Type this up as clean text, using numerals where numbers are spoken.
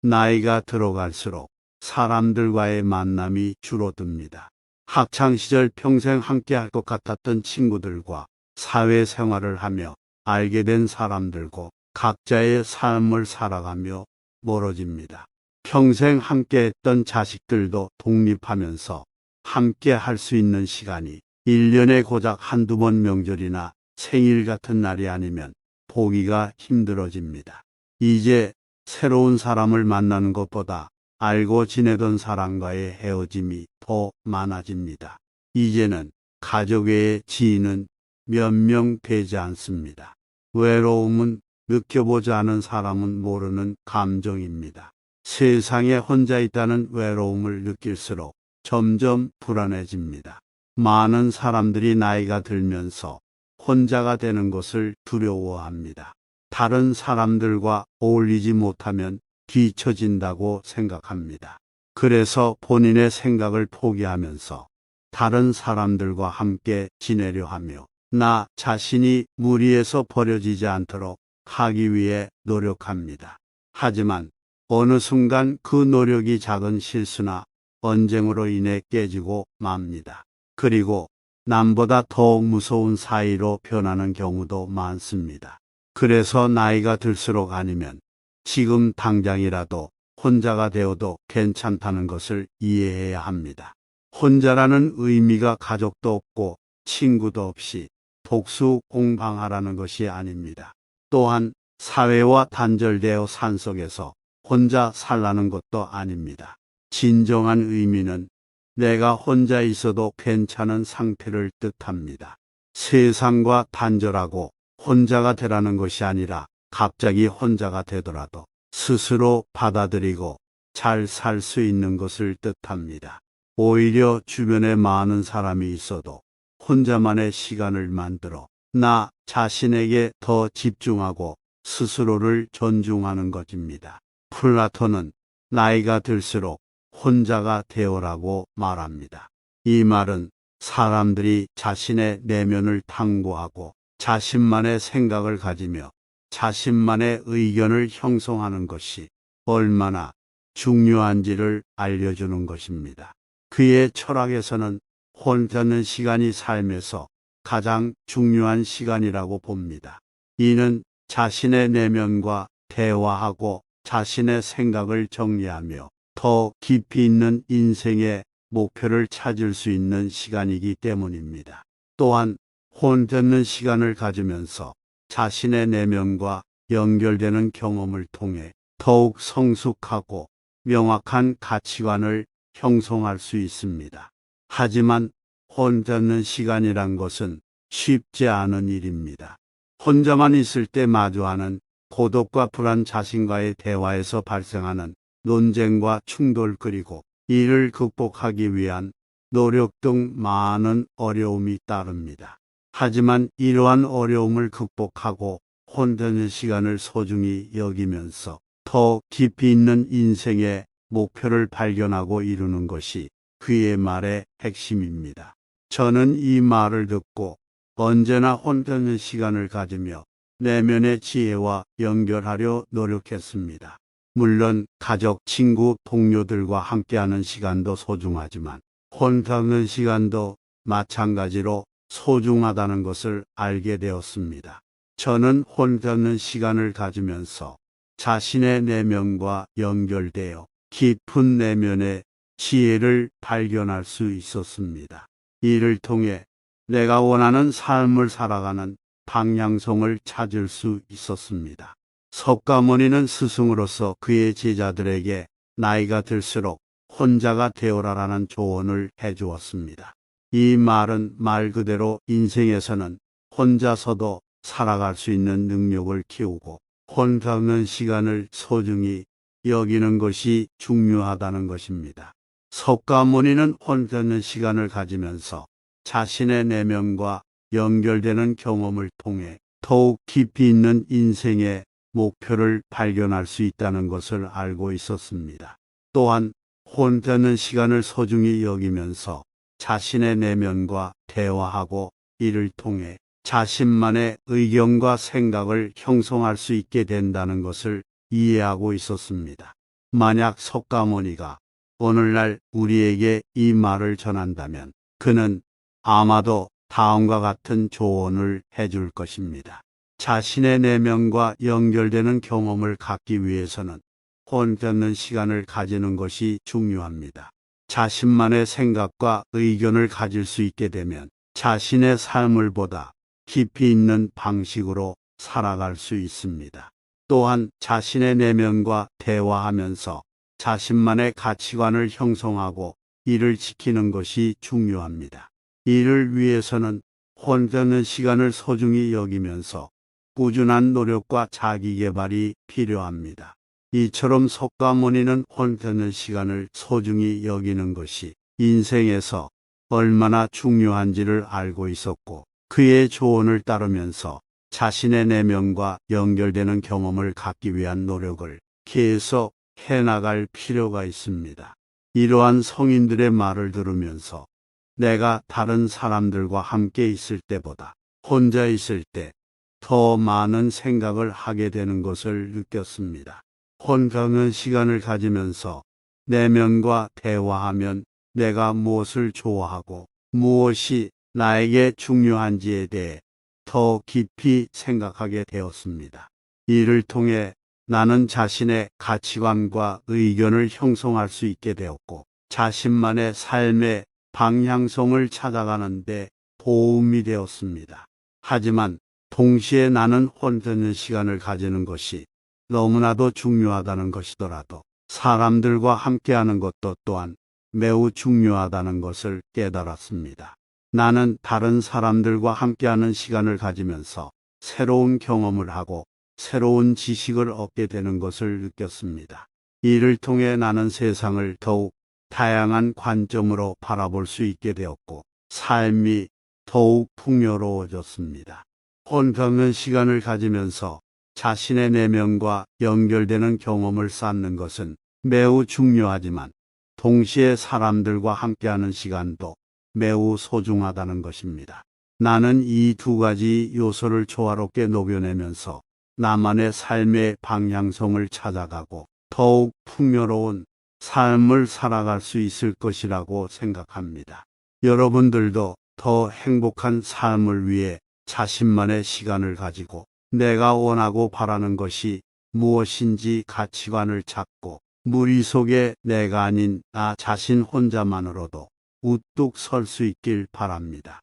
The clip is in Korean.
나이가 들어갈수록 사람들과의 만남이 줄어듭니다. 학창시절 평생 함께 할 것 같았던 친구들과 사회생활을 하며 알게 된 사람들과 각자의 삶을 살아가며 멀어집니다. 평생 함께 했던 자식들도 독립하면서 함께 할 수 있는 시간이 1년에 고작 한두 번 명절이나 생일 같은 날이 아니면 보기가 힘들어집니다. 이제 새로운 사람을 만나는 것보다 알고 지내던 사람과의 헤어짐이 더 많아집니다. 이제는 가족 외의 지인은 몇 명 되지 않습니다. 외로움은 느껴보지 않은 사람은 모르는 감정입니다. 세상에 혼자 있다는 외로움을 느낄수록 점점 불안해집니다. 많은 사람들이 나이가 들면서 혼자가 되는 것을 두려워합니다. 다른 사람들과 어울리지 못하면 뒤처진다고 생각합니다. 그래서 본인의 생각을 포기하면서 다른 사람들과 함께 지내려 하며 나 자신이 무리해서 버려지지 않도록 하기 위해 노력합니다. 하지만 어느 순간 그 노력이 작은 실수나 언쟁으로 인해 깨지고 맙니다. 그리고 남보다 더욱 무서운 사이로 변하는 경우도 많습니다. 그래서 나이가 들수록 아니면 지금 당장이라도 혼자가 되어도 괜찮다는 것을 이해해야 합니다. 혼자라는 의미가 가족도 없고 친구도 없이 독수공방하라는 것이 아닙니다. 또한 사회와 단절되어 산속에서 혼자 살라는 것도 아닙니다. 진정한 의미는 내가 혼자 있어도 괜찮은 상태를 뜻합니다. 세상과 단절하고 혼자가 되라는 것이 아니라 갑자기 혼자가 되더라도 스스로 받아들이고 잘 살 수 있는 것을 뜻합니다. 오히려 주변에 많은 사람이 있어도 혼자만의 시간을 만들어 나 자신에게 더 집중하고 스스로를 존중하는 것입니다. 플라톤은 나이가 들수록 혼자가 되어라고 말합니다. 이 말은 사람들이 자신의 내면을 탐구하고 자신만의 생각을 가지며 자신만의 의견을 형성하는 것이 얼마나 중요한지를 알려주는 것입니다. 그의 철학에서는 혼자는 시간이 삶에서 가장 중요한 시간이라고 봅니다. 이는 자신의 내면과 대화하고 자신의 생각을 정리하며 더 깊이 있는 인생의 목표를 찾을 수 있는 시간이기 때문입니다. 또한 혼자 있는 시간을 가지면서 자신의 내면과 연결되는 경험을 통해 더욱 성숙하고 명확한 가치관을 형성할 수 있습니다. 하지만 혼자 있는 시간이란 것은 쉽지 않은 일입니다. 혼자만 있을 때 마주하는 고독과 불안, 자신과의 대화에서 발생하는 논쟁과 충돌, 그리고 이를 극복하기 위한 노력 등 많은 어려움이 따릅니다. 하지만 이러한 어려움을 극복하고 혼자 있는 시간을 소중히 여기면서 더 깊이 있는 인생의 목표를 발견하고 이루는 것이 그의 말의 핵심입니다. 저는 이 말을 듣고 언제나 혼자 있는 시간을 가지며 내면의 지혜와 연결하려 노력했습니다. 물론 가족, 친구, 동료들과 함께하는 시간도 소중하지만 혼자 있는 시간도 마찬가지로 소중하다는 것을 알게 되었습니다. 저는 혼자 있는 시간을 가지면서 자신의 내면과 연결되어 깊은 내면의 지혜를 발견할 수 있었습니다. 이를 통해 내가 원하는 삶을 살아가는 방향성을 찾을 수 있었습니다. 석가모니는 스승으로서 그의 제자들에게 나이가 들수록 혼자가 되어라라는 조언을 해주었습니다. 이 말은 말 그대로 인생에서는 혼자서도 살아갈 수 있는 능력을 키우고 혼자 있는 시간을 소중히 여기는 것이 중요하다는 것입니다. 석가모니는 혼자 있는 시간을 가지면서 자신의 내면과 연결되는 경험을 통해 더욱 깊이 있는 인생의 목표를 발견할 수 있다는 것을 알고 있었습니다. 또한 혼자 있는 시간을 소중히 여기면서 자신의 내면과 대화하고 이를 통해 자신만의 의견과 생각을 형성할 수 있게 된다는 것을 이해하고 있었습니다. 만약 석가모니가 오늘날 우리에게 이 말을 전한다면 그는 아마도 다음과 같은 조언을 해줄 것입니다. 자신의 내면과 연결되는 경험을 갖기 위해서는 혼잡는 시간을 가지는 것이 중요합니다. 자신만의 생각과 의견을 가질 수 있게 되면 자신의 삶을 보다 깊이 있는 방식으로 살아갈 수 있습니다. 또한 자신의 내면과 대화하면서 자신만의 가치관을 형성하고 이를 지키는 것이 중요합니다. 이를 위해서는 혼자는 시간을 소중히 여기면서 꾸준한 노력과 자기 개발이 필요합니다. 이처럼 석가모니는 혼자는 시간을 소중히 여기는 것이 인생에서 얼마나 중요한지를 알고 있었고 그의 조언을 따르면서 자신의 내면과 연결되는 경험을 갖기 위한 노력을 계속 해나갈 필요가 있습니다. 이러한 성인들의 말을 들으면서 내가 다른 사람들과 함께 있을 때보다 혼자 있을 때 더 많은 생각을 하게 되는 것을 느꼈습니다. 혼자는 시간을 가지면서 내면과 대화하면 내가 무엇을 좋아하고 무엇이 나에게 중요한지에 대해 더 깊이 생각하게 되었습니다. 이를 통해 나는 자신의 가치관과 의견을 형성할 수 있게 되었고 자신만의 삶의 방향성을 찾아가는 데 도움이 되었습니다. 하지만 동시에 나는 혼자는 시간을 가지는 것이 너무나도 중요하다는 것이더라도 사람들과 함께하는 것도 또한 매우 중요하다는 것을 깨달았습니다. 나는 다른 사람들과 함께하는 시간을 가지면서 새로운 경험을 하고 새로운 지식을 얻게 되는 것을 느꼈습니다. 이를 통해 나는 세상을 더욱 다양한 관점으로 바라볼 수 있게 되었고 삶이 더욱 풍요로워졌습니다. 혼자는 시간을 가지면서 자신의 내면과 연결되는 경험을 쌓는 것은 매우 중요하지만 동시에 사람들과 함께하는 시간도 매우 소중하다는 것입니다. 나는 이 두 가지 요소를 조화롭게 녹여내면서 나만의 삶의 방향성을 찾아가고 더욱 풍요로운 삶을 살아갈 수 있을 것이라고 생각합니다. 여러분들도 더 행복한 삶을 위해 자신만의 시간을 가지고 내가 원하고 바라는 것이 무엇인지 가치관을 찾고 무리 속에 내가 아닌 나 자신 혼자만으로도 우뚝 설 수 있길 바랍니다.